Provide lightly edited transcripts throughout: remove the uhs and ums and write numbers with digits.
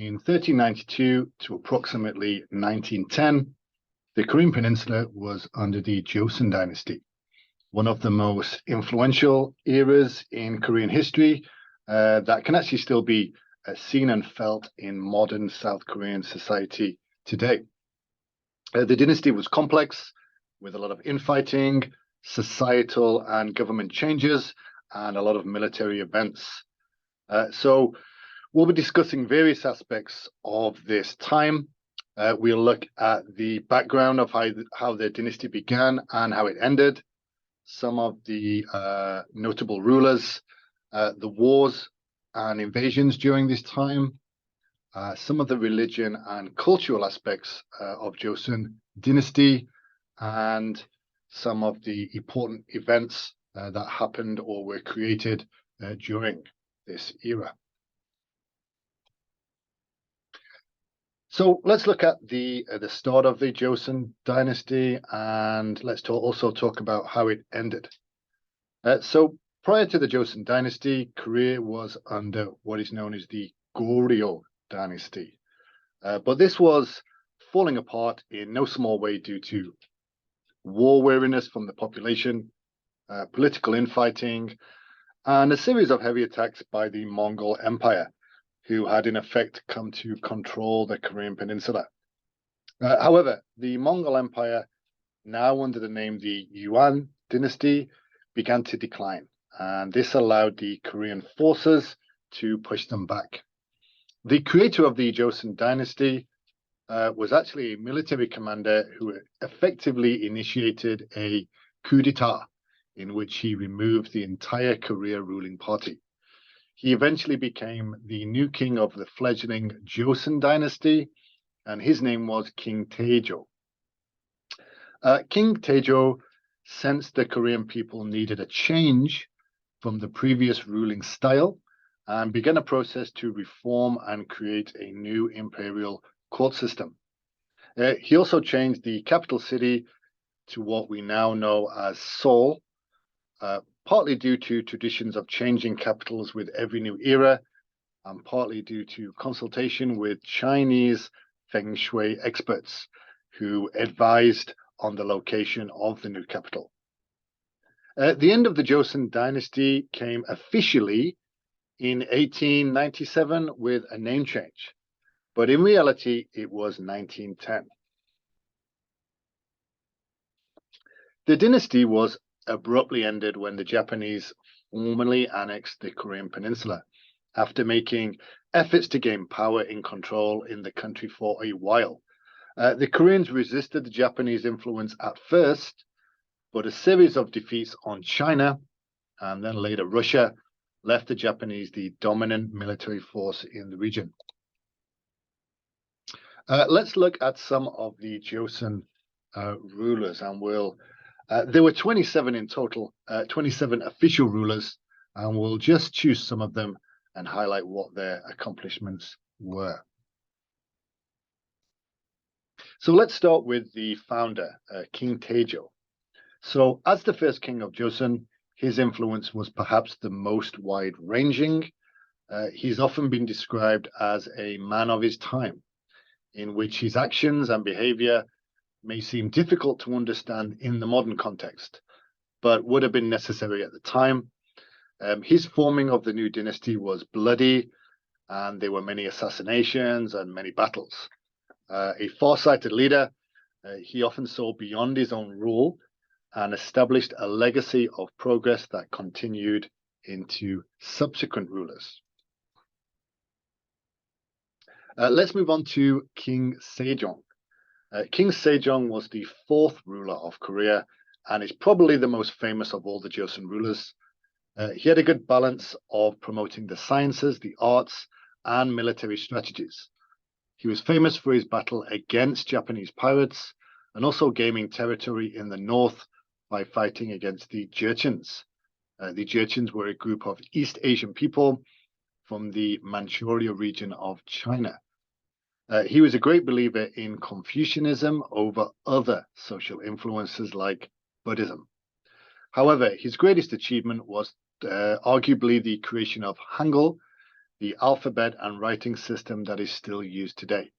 in 1392 to approximately 1910, the Korean Peninsula was under the Joseon Dynasty, one of the most influential eras in Korean history that can actually still be seen and felt in modern South Korean society today. The dynasty was complex, with a lot of infighting, societal and government changes, and a lot of military events. So we'll be discussing various aspects of this time. We'll look at the background of how the dynasty began and how it ended, some of the notable rulers, the wars and invasions during this time, some of the religion and cultural aspects of Joseon Dynasty, and some of the important events that happened or were created during this era. So let's look at the start of the Joseon Dynasty, and let's also talk about how it ended. So prior to the Joseon Dynasty, Korea was under what is known as the Goryeo Dynasty. But this was falling apart in no small way due to war weariness from the population, political infighting, and a series of heavy attacks by the Mongol Empire, who had in effect come to control the Korean Peninsula. However, the Mongol Empire, now under the name the Yuan Dynasty, began to decline, and this allowed the Korean forces to push them back. The creator of the Joseon Dynasty was actually a military commander who effectively initiated a coup d'etat in which he removed the entire Korea ruling party. He eventually became the new king of the fledgling Joseon Dynasty, and his name was King Taejo. King Taejo sensed the Korean people needed a change from the previous ruling style and began a process to reform and create a new imperial court system. He also changed the capital city to what we now know as Seoul, partly due to traditions of changing capitals with every new era, and partly due to consultation with Chinese feng shui experts who advised on the location of the new capital. The end of the Joseon Dynasty came officially in 1897 with a name change, but in reality, it was 1910. The dynasty was abruptly ended when the Japanese formally annexed the Korean Peninsula, after making efforts to gain power and control in the country for a while. The Koreans resisted the Japanese influence at first, but a series of defeats on China and then later Russia left the Japanese the dominant military force in the region. Let's look at some of the Joseon rulers, and there were 27 in total, 27 official rulers, and we'll just choose some of them and highlight what their accomplishments were. So let's start with the founder, King Taejo. So as the first king of Joseon, his influence was perhaps the most wide-ranging. He's often been described as a man of his time, in which his actions and behavior may seem difficult to understand in the modern context, but would have been necessary at the time. His forming of the new dynasty was bloody, and there were many assassinations and many battles. A far-sighted leader, he often saw beyond his own rule and established a legacy of progress that continued into subsequent rulers. Let's move on to King Sejong. King Sejong was the fourth ruler of Korea and is probably the most famous of all the Joseon rulers. He had a good balance of promoting the sciences, the arts, and military strategies. He was famous for his battle against Japanese pirates and also gaining territory in the north by fighting against the Jurchens. The Jurchens were a group of East Asian people from the Manchuria region of China. He was a great believer in Confucianism over other social influences like Buddhism. However, his greatest achievement was arguably the creation of Hangul, the alphabet and writing system that is still used today.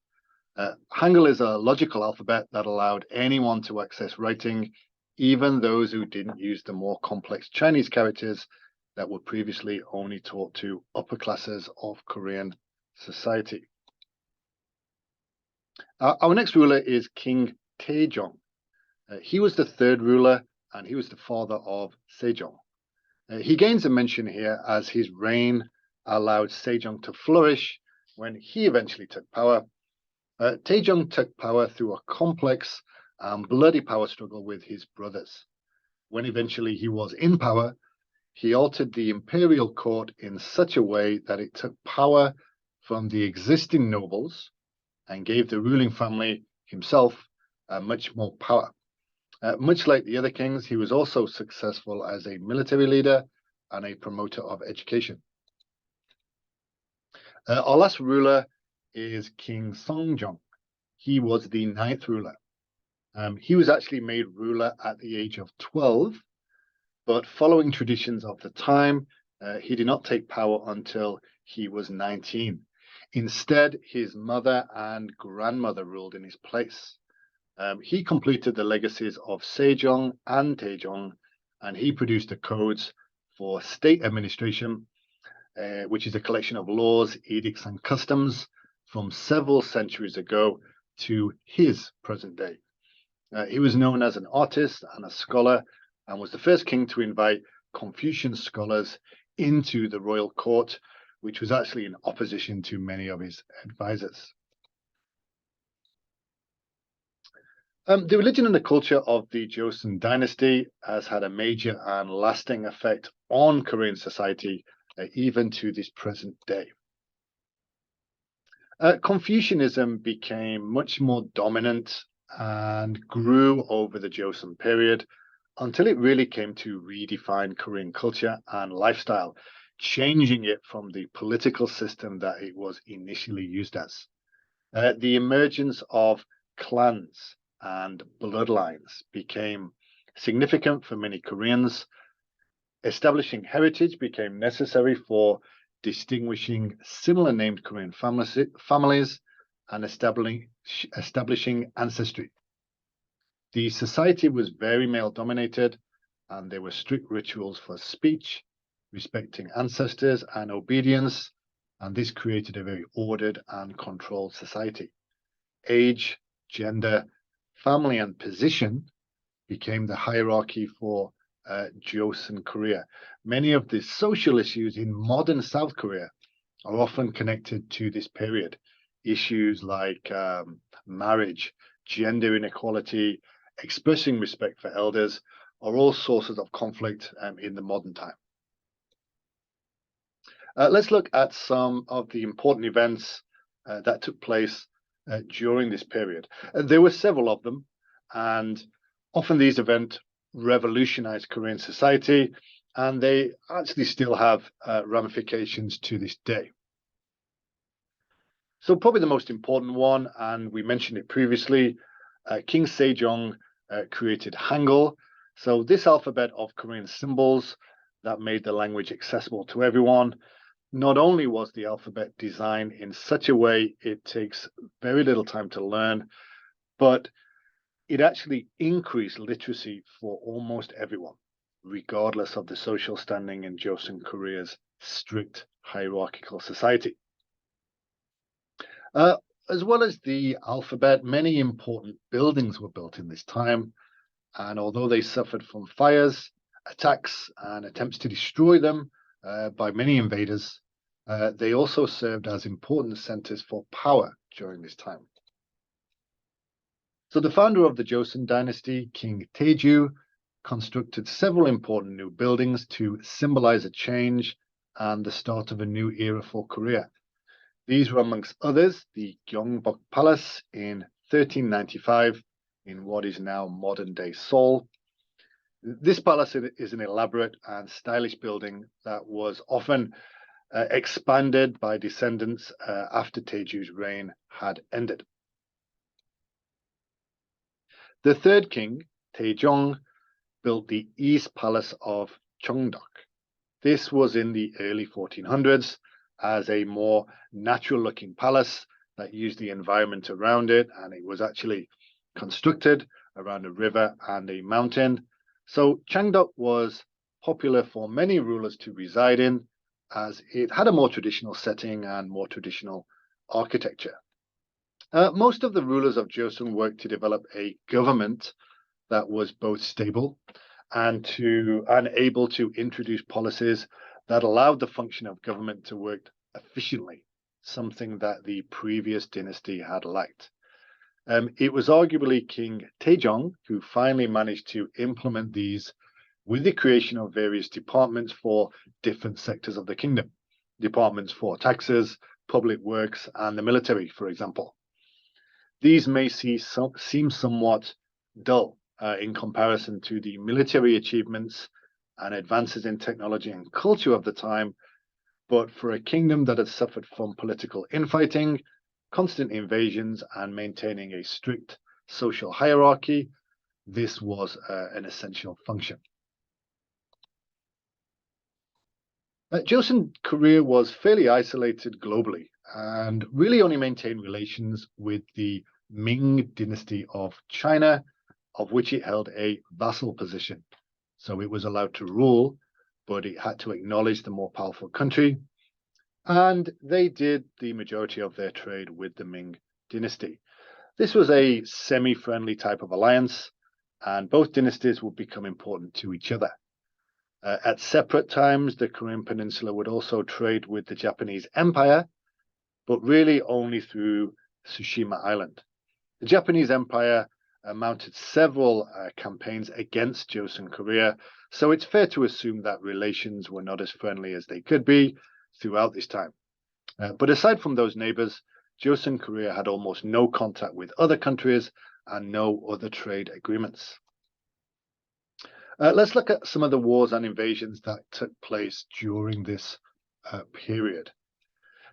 Hangul is a logical alphabet that allowed anyone to access writing, even those who didn't use the more complex Chinese characters that were previously only taught to upper classes of Korean society. Our next ruler is King Taejong. He was the third ruler, and he was the father of Sejong. He gains a mention here as his reign allowed Sejong to flourish when he eventually took power. Taejong took power through a complex and bloody power struggle with his brothers. When eventually he was in power, he altered the imperial court in such a way that it took power from the existing nobles and gave the ruling family himself much more power. Much like the other kings, he was also successful as a military leader and a promoter of education. Our last ruler is King Songjong. He was the ninth ruler. He was actually made ruler at the age of 12, but following traditions of the time, he did not take power until he was 19. Instead, his mother and grandmother ruled in his place. He completed the legacies of Sejong and Taejong, and he produced the codes for state administration, which is a collection of laws, edicts, and customs from several centuries ago to his present day. He was known as an artist and a scholar, and was the first king to invite Confucian scholars into the royal court, which was actually in opposition to many of his advisors. The religion and the culture of the Joseon Dynasty has had a major and lasting effect on Korean society, even to this present day. Confucianism became much more dominant and grew over the Joseon period until it really came to redefine Korean culture and lifestyle, changing it from the political system that it was initially used as. The emergence of clans and bloodlines became significant for many Koreans. Establishing heritage became necessary for distinguishing similar named Korean families and establishing ancestry. The society was very male dominated, and there were strict rituals for speech, respecting ancestors, and obedience, and this created a very ordered and controlled society. Age, gender, family, and position became the hierarchy for Joseon Korea. Many of the social issues in modern South Korea are often connected to this period. Issues like marriage, gender inequality, expressing respect for elders are all sources of conflict in the modern time. Let's look at some of the important events that took place during this period. There were several of them, and often these events revolutionized Korean society, and they actually still have ramifications to this day. So probably the most important one, and we mentioned it previously, King Sejong created Hangul. So this alphabet of Korean symbols that made the language accessible to everyone. Not only was the alphabet designed in such a way it takes very little time to learn, but it actually increased literacy for almost everyone, regardless of the social standing in Joseon Korea's strict hierarchical society. As well as the alphabet, many important buildings were built in this time, and although they suffered from fires, attacks, and attempts to destroy them by many invaders, they also served as important centers for power during this time. So the founder of the Joseon Dynasty, King Taeju, constructed several important new buildings to symbolize a change and the start of a new era for Korea. These were, amongst others, the Gyeongbok Palace in 1395 in what is now modern-day Seoul. This palace is an elaborate and stylish building that was often expanded by descendants after Taeju's reign had ended. The third king, Taejong, built the East Palace of Cheongdeok. This was in the early 1400s, as a more natural-looking palace that used the environment around it, and it was actually constructed around a river and a mountain. So Changdeok was popular for many rulers to reside in, as it had a more traditional setting and more traditional architecture. Most of the rulers of Joseon worked to develop a government that was both stable and able to introduce policies that allowed the function of government to work efficiently, something that the previous dynasty had lacked. It was arguably King Taejong who finally managed to implement these with the creation of various departments for different sectors of the kingdom. Departments for taxes, public works, and the military, for example. These may seem somewhat dull in comparison to the military achievements and advances in technology and culture of the time, but for a kingdom that had suffered from political infighting, constant invasions, and maintaining a strict social hierarchy, this was an essential function. Joseon Korea was fairly isolated globally and really only maintained relations with the Ming Dynasty of China, of which it held a vassal position. So it was allowed to rule, but it had to acknowledge the more powerful country. And they did the majority of their trade with the Ming Dynasty. This was a semi-friendly type of alliance, and both dynasties would become important to each other. At separate times, the Korean Peninsula would also trade with the Japanese Empire, but really only through Tsushima Island. The Japanese Empire mounted several campaigns against Joseon Korea, so it's fair to assume that relations were not as friendly as they could be throughout this time. But aside from those neighbors, Joseon Korea had almost no contact with other countries and no other trade agreements. Let's look at some of the wars and invasions that took place during this period.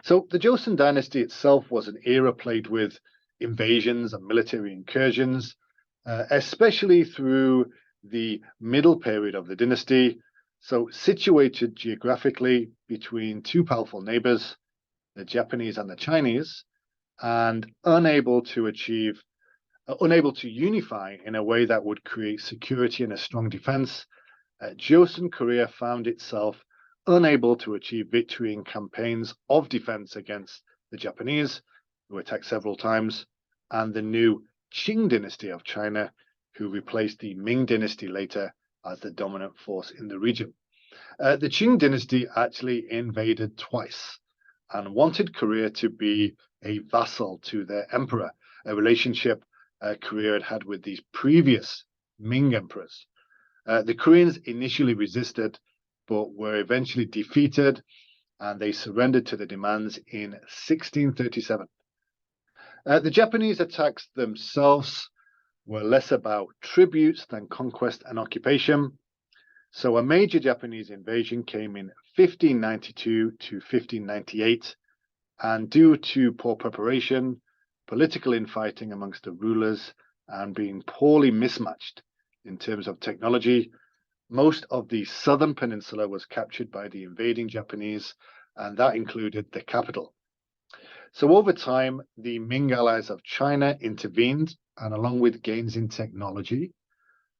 So the Joseon Dynasty itself was an era plagued with invasions and military incursions, especially through the middle period of the dynasty. So situated geographically between two powerful neighbors, the Japanese and the Chinese, and unable to unify in a way that would create security and a strong defense, Joseon Korea found itself unable to achieve victory in campaigns of defense against the Japanese, who attacked several times, and the new Qing dynasty of China, who replaced the Ming dynasty later as the dominant force in the region. The Qing dynasty actually invaded twice and wanted Korea to be a vassal to their emperor, a relationship Korea had had with these previous Ming emperors. The Koreans initially resisted, but were eventually defeated, and they surrendered to the demands in 1637. The Japanese attacks themselves were less about tributes than conquest and occupation. So a major Japanese invasion came in 1592 to 1598, and due to poor preparation, political infighting amongst the rulers, and being poorly mismatched in terms of technology, most of the southern peninsula was captured by the invading Japanese, and that included the capital. So over time, the Ming allies of China intervened, and along with gains in technology,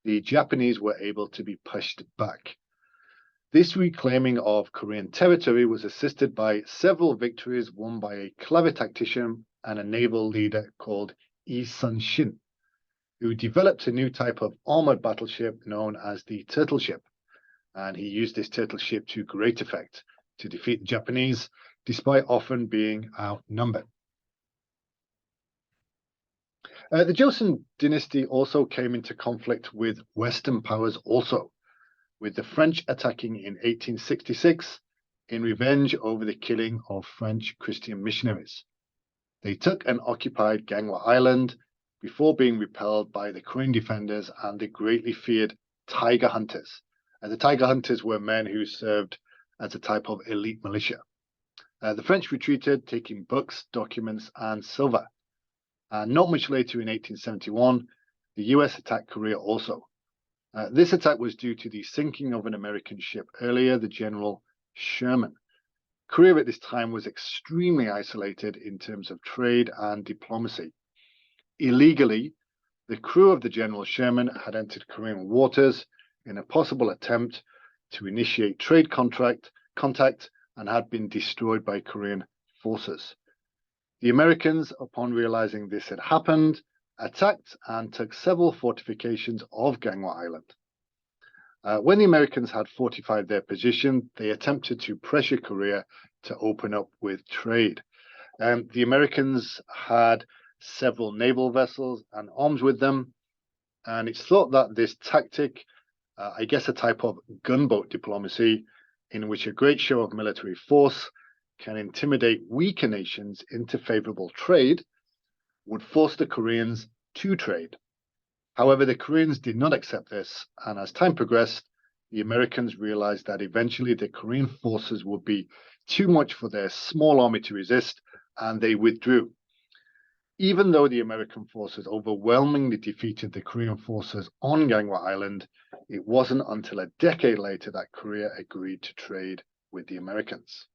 the Japanese were able to be pushed back. This reclaiming of Korean territory was assisted by several victories won by a clever tactician and a naval leader called Yi Sun-shin, who developed a new type of armored battleship known as the turtle ship. And he used this turtle ship to great effect to defeat the Japanese, despite often being outnumbered. The Joseon dynasty also came into conflict with Western powers also, with the French attacking in 1866 in revenge over the killing of French Christian missionaries. They took and occupied Gangwon Island before being repelled by the Korean defenders and the greatly feared Tiger Hunters. And the Tiger Hunters were men who served as a type of elite militia. The French retreated, taking books, documents, and silver. Not much later in 1871, the US attacked Korea also. This attack was due to the sinking of an American ship earlier, the General Sherman. Korea at this time was extremely isolated in terms of trade and diplomacy. Illegally, the crew of the General Sherman had entered Korean waters in a possible attempt to initiate trade contact and had been destroyed by Korean forces. The Americans, upon realizing this had happened, attacked and took several fortifications of Gangwon Island. When the Americans had fortified their position, they attempted to pressure Korea to open up with trade. The Americans had several naval vessels and arms with them, and it's thought that this tactic, I guess a type of gunboat diplomacy, in which a great show of military force can intimidate weaker nations into favorable trade, would force the Koreans to trade. However, the Koreans did not accept this, and as time progressed, the Americans realized that eventually the Korean forces would be too much for their small army to resist, and they withdrew. Even though the American forces overwhelmingly defeated the Korean forces on Gangwon Island, it wasn't until a decade later that Korea agreed to trade with the Americans.